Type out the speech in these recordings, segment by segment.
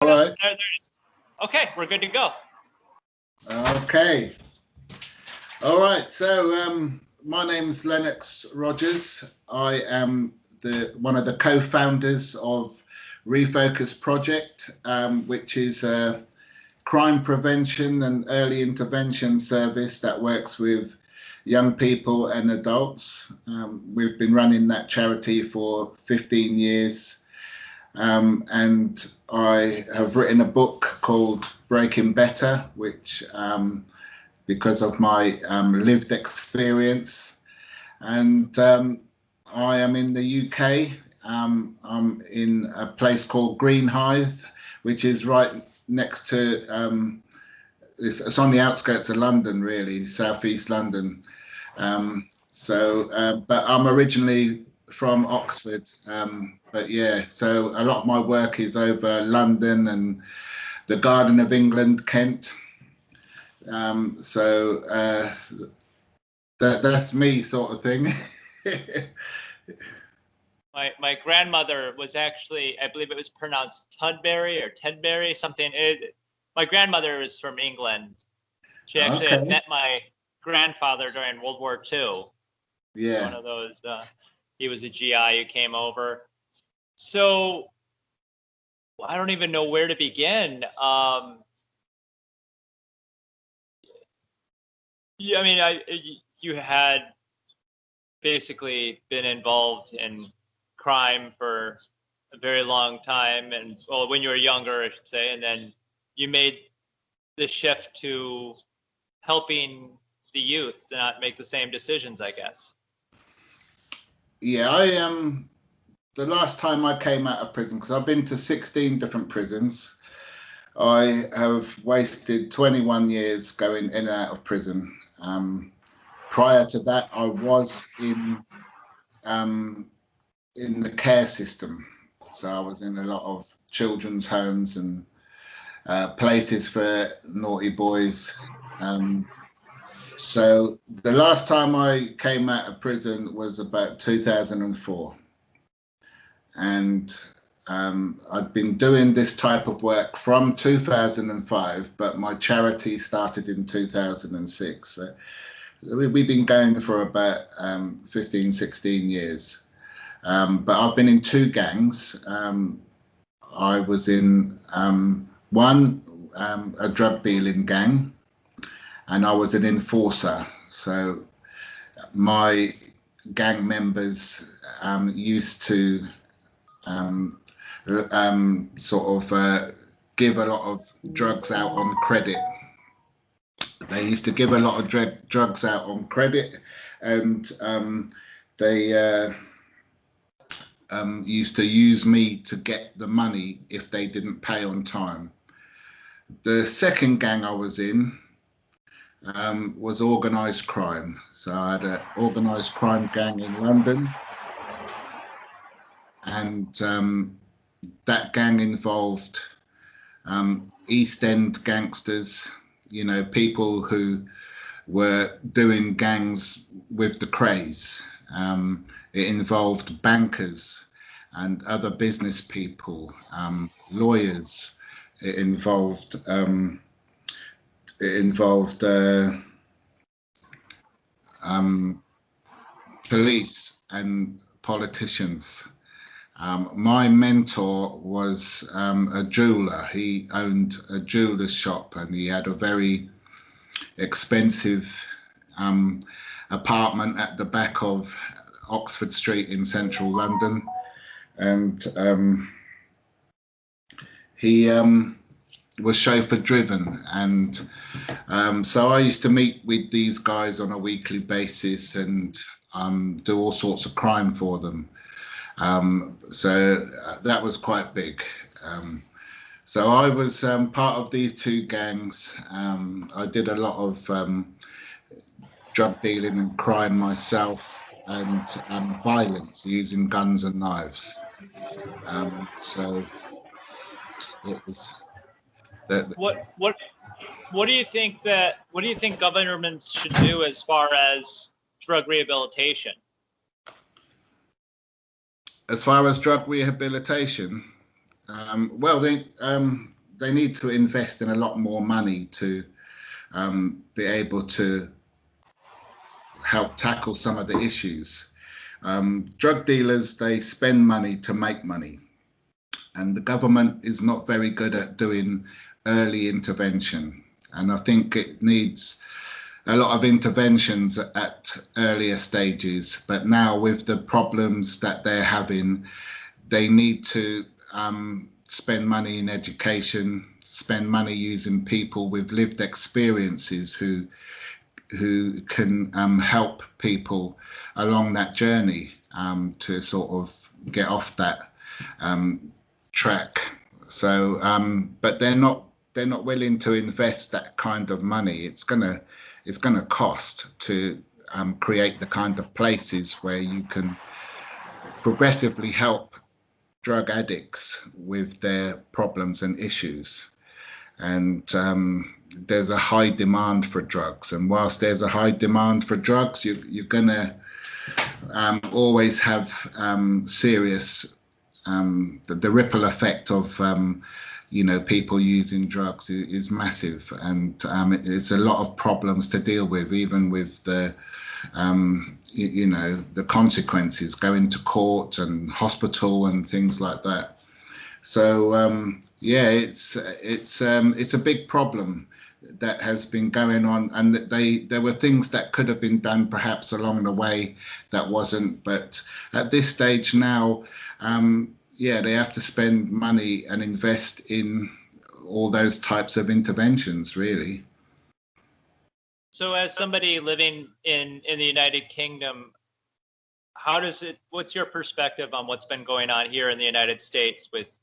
All right. Okay, we're good to go. Okay. All right. So my name's Lennox Rodgers. I am one of the co-founders of Refocus Project, which is a crime prevention and early intervention service that works with young people and adults. We've been running that charity for 15 years. And I have written a book called Breaking Better, which because of my lived experience. And I am in the UK. I'm in a place called Greenhithe, which is right next to, it's on the outskirts of London, really, southeast London. But I'm originally from Oxford. But yeah, so a lot of my work is over London and the Garden of England, Kent. That's me, sort of thing. My grandmother was actually, I believe it was pronounced Tudbury or Tedbury, something. My grandmother was from England. She actually had met my grandfather during World War II. Yeah. One of those, he was a GI who came over. So I don't even know where to begin. Yeah, I mean, you had basically been involved in crime for a very long time, and well, when you were younger, I should say, and then you made the shift to helping the youth to not make the same decisions, I guess. Yeah, the last time I came out of prison, because I've been to 16 different prisons, I have wasted 21 years going in and out of prison. Prior to that, I was in the care system. So I was in a lot of children's homes and places for naughty boys. So the last time I came out of prison was about 2004. And I'd been doing this type of work from 2005, but my charity started in 2006. So we've been going for about 15, 16 years. But I've been in two gangs. I was in one, a drug dealing gang, and I was an enforcer. So my gang members used to give a lot of drugs out on credit. They used to give a lot of drugs out on credit, and they used to use me to get the money if they didn't pay on time. The second gang I was in was organised crime. So I had an organised crime gang in London, and that gang involved East End gangsters, you know, people who were doing gangs with the craze. It involved bankers and other business people, lawyers. It involved police and politicians. My mentor was a jeweler. He owned a jeweler's shop, and he had a very expensive apartment at the back of Oxford Street in central London. And he was chauffeur driven. And so I used to meet with these guys on a weekly basis and do all sorts of crime for them. So that was quite big. So I was part of these two gangs. I did a lot of drug dealing and crime myself, and violence using guns and knives. So it was. What do you think governments should do as far as drug rehabilitation? As far as drug rehabilitation, Well, they need to invest in a lot more money to be able to help tackle some of the issues. Drug dealers, they spend money to make money, and the government is not very good at doing early intervention. And I think it needs a lot of interventions at earlier stages. But now, with the problems that they're having, they need to spend money in education, spend money using people with lived experiences who can help people along that journey to sort of get off that track. So, but they're not willing to invest that kind of money. It's gonna cost to create the kind of places where you can progressively help drug addicts with their problems and issues. And there's a high demand for drugs. And whilst there's a high demand for drugs, you're going to always have serious, the ripple effect of, people using drugs is massive. And it's a lot of problems to deal with, even with the, the consequences, going to court and hospital and things like that. So it's a big problem that has been going on, and that there were things that could have been done perhaps along the way that wasn't. But at this stage now, they have to spend money and invest in all those types of interventions, really. So, as somebody living in the United Kingdom, what's your perspective on what's been going on here in the United States with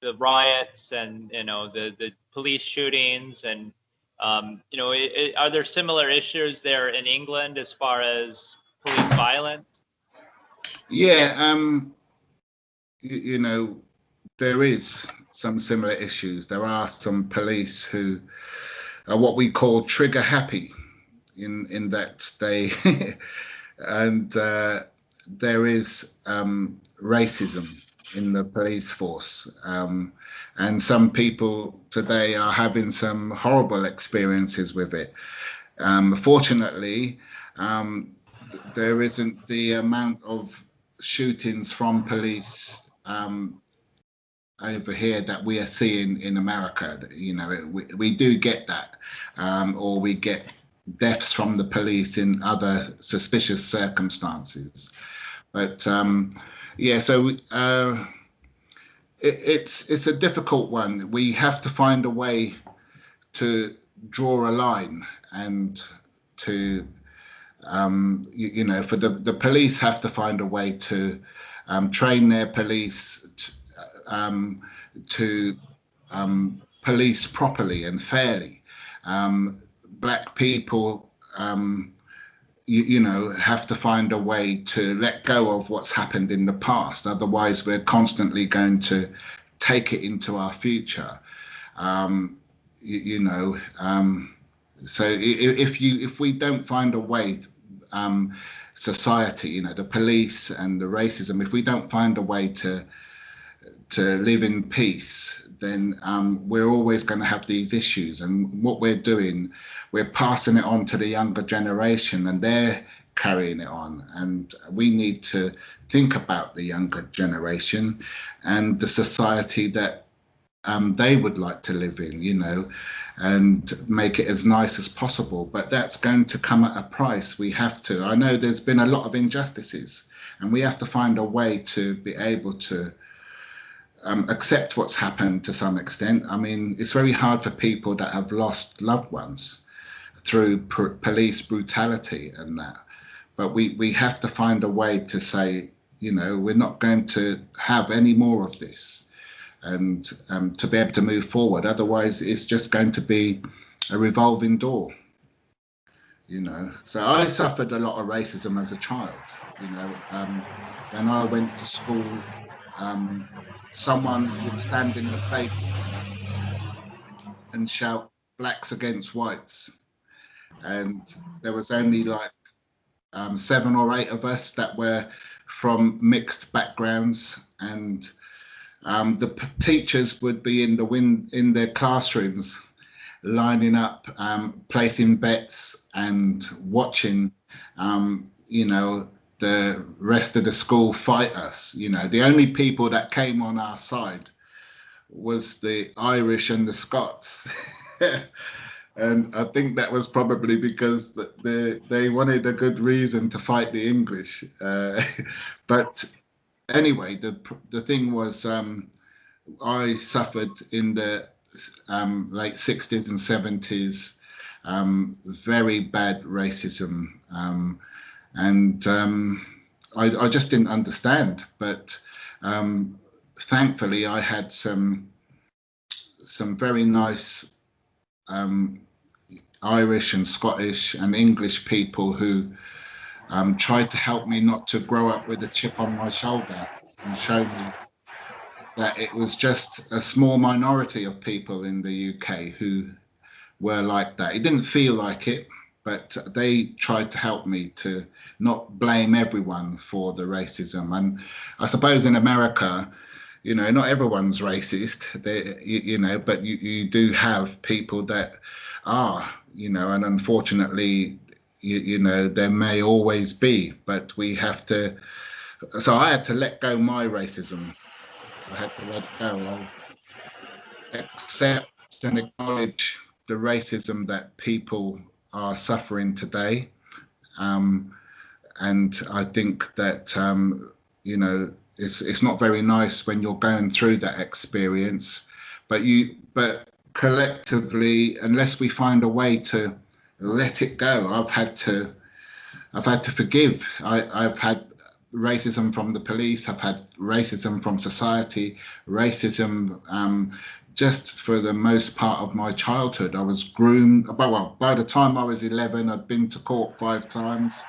the riots and the police shootings and are there similar issues there in England as far as police violence? Yeah, there is some similar issues. There are some police who are what we call trigger happy, in that they and there is racism in the police force, and some people today are having some horrible experiences with it. Fortunately, there isn't the amount of shootings from police over here that we are seeing in America. We do get that, or we get deaths from the police in other suspicious circumstances. But so it's a difficult one. We have to find a way to draw a line, and to for the police have to find a way to train their police to police properly and fairly. Black people have to find a way to let go of what's happened in the past. Otherwise, we're constantly going to take it into our future. So if we don't find a way, society, the police and the racism, if we don't find a way to live in peace, then we're always going to have these issues. And what we're doing, we're passing it on to the younger generation, and they're carrying it on. And we need to think about the younger generation and the society that they would like to live in, and make it as nice as possible. But that's going to come at a price. We have to. I know there's been a lot of injustices, and we have to find a way to be able to accept what's happened to some extent. I mean, it's very hard for people that have lost loved ones through police brutality and that. But we have to find a way to say, we're not going to have any more of this, and to be able to move forward. Otherwise, it's just going to be a revolving door. So I suffered a lot of racism as a child. When I went to school, someone would stand in the playground and shout blacks against whites, and there was only like 7 or 8 of us that were from mixed backgrounds, and teachers would be in their classrooms, lining up, placing bets and watching, the rest of the school fight us. The only people that came on our side was the Irish and the Scots. And I think that was probably because they wanted a good reason to fight the English. But anyway, the thing was, I suffered in the late 60s and 70s, very bad racism. And I just didn't understand. But thankfully, I had some very nice Irish and Scottish and English people who tried to help me not to grow up with a chip on my shoulder, and show me that it was just a small minority of people in the UK who were like that. It didn't feel like it, but they tried to help me to not blame everyone for the racism. And I suppose in America, not everyone's racist, but you do have people that are, and unfortunately, there may always be, but we have to. So I had to let go my racism. I had to let go. Accept and acknowledge the racism that people are suffering today. And I think that, it's not very nice when you're going through that experience, but collectively, unless we find a way to let it go, I've had to forgive. I've had racism from the police. I've had racism from society. Racism, just for the most part of my childhood. I was groomed. By the time I was 11, I'd been to court 5 times.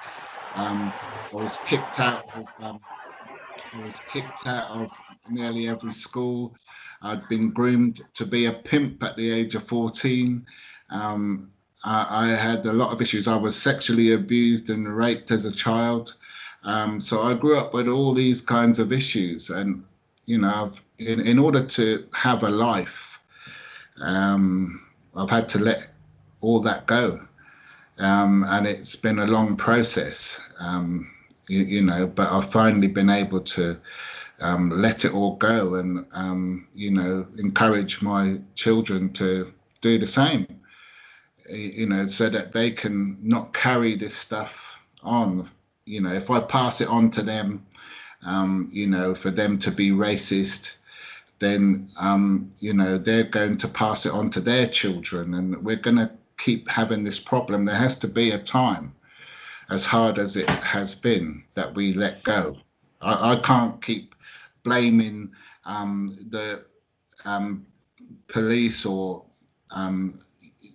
I was kicked out of nearly every school. I'd been groomed to be a pimp at the age of 14. I had a lot of issues. I was sexually abused and raped as a child. So I grew up with all these kinds of issues. And, in order to have a life, I've had to let all that go. And it's been a long process, but I've finally been able to let it all go and, encourage my children to do the same, so that they can not carry this stuff on. If I pass it on to them, for them to be racist, then, they're going to pass it on to their children, and we're going to keep having this problem. There has to be a time, as hard as it has been, that we let go. I can't keep blaming the police or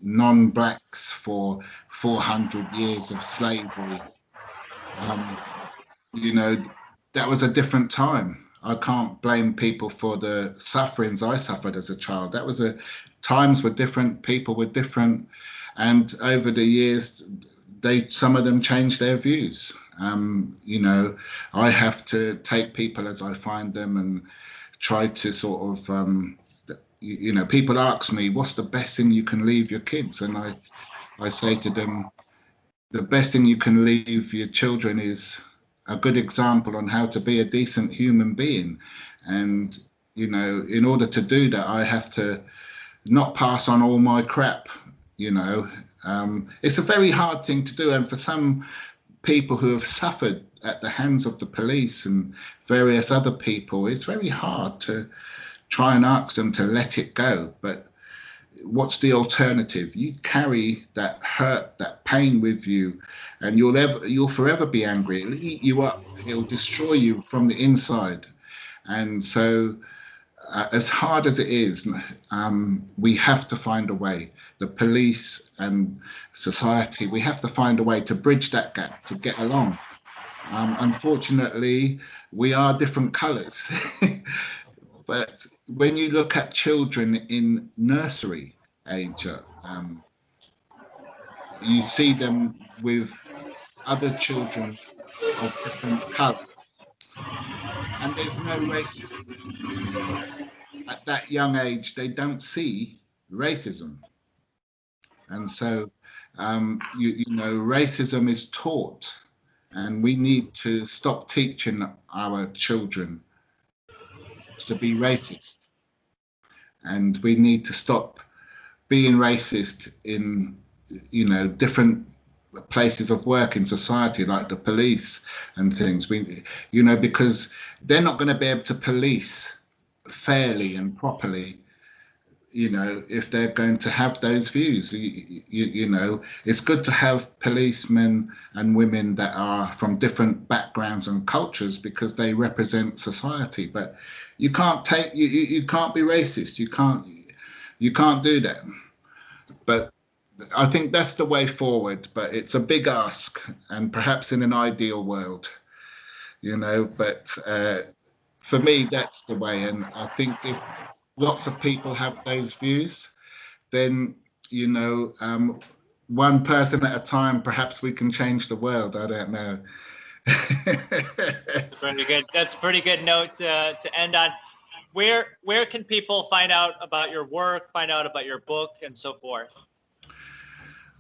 non-blacks for 400 years of slavery. That was a different time. I can't blame people for the sufferings I suffered as a child. Times were different, people were different, and over the years, some of them changed their views. I have to take people as I find them and try to sort of, people ask me, what's the best thing you can leave your kids? And I say to them, the best thing you can leave your children is a good example on how to be a decent human being. And, in order to do that, I have to not pass on all my crap. It's a very hard thing to do. And for some people who have suffered at the hands of the police and various other people, it's very hard to try and ask them to let it go. But what's the alternative? You carry that hurt, that pain with you, and you'll forever be angry. It'll eat you up. It'll destroy you from the inside. And so, as hard as it is, we have to find a way. The police and society, we have to find a way to bridge that gap, to get along. Unfortunately, we are different colours. But when you look at children in nursery age, you see them with other children of different colours. and there's no racism because at that young age they don't see racism, and so you know racism is taught, and we need to stop teaching our children to be racist, and we need to stop being racist in different places of work in society like the police and things. Because they're not going to be able to police fairly and properly if they're going to have those views. It's good to have policemen and women that are from different backgrounds and cultures because they represent society, but you can't be racist. You can't do that. But I think that's the way forward, but it's a big ask, and perhaps in an ideal world, but for me, that's the way. And I think if lots of people have those views, then, one person at a time, perhaps we can change the world. I don't know. Pretty good. That's a pretty good note to end on. Where can people find out about your work, find out about your book, and so forth?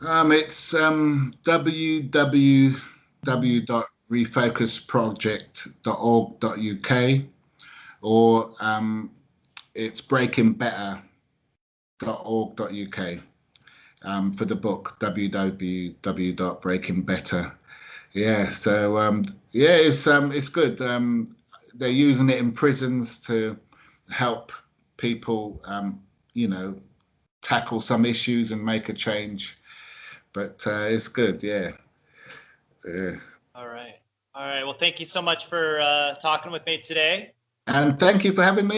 It's www.refocusproject.org.uk, or it's breakingbetter.org.uk for the book, www.breakingbetter. Yeah, so it's good. They're using it in prisons to help people, tackle some issues and make a change. But it's good, yeah. All right. Well, thank you so much for talking with me today. And thank you for having me.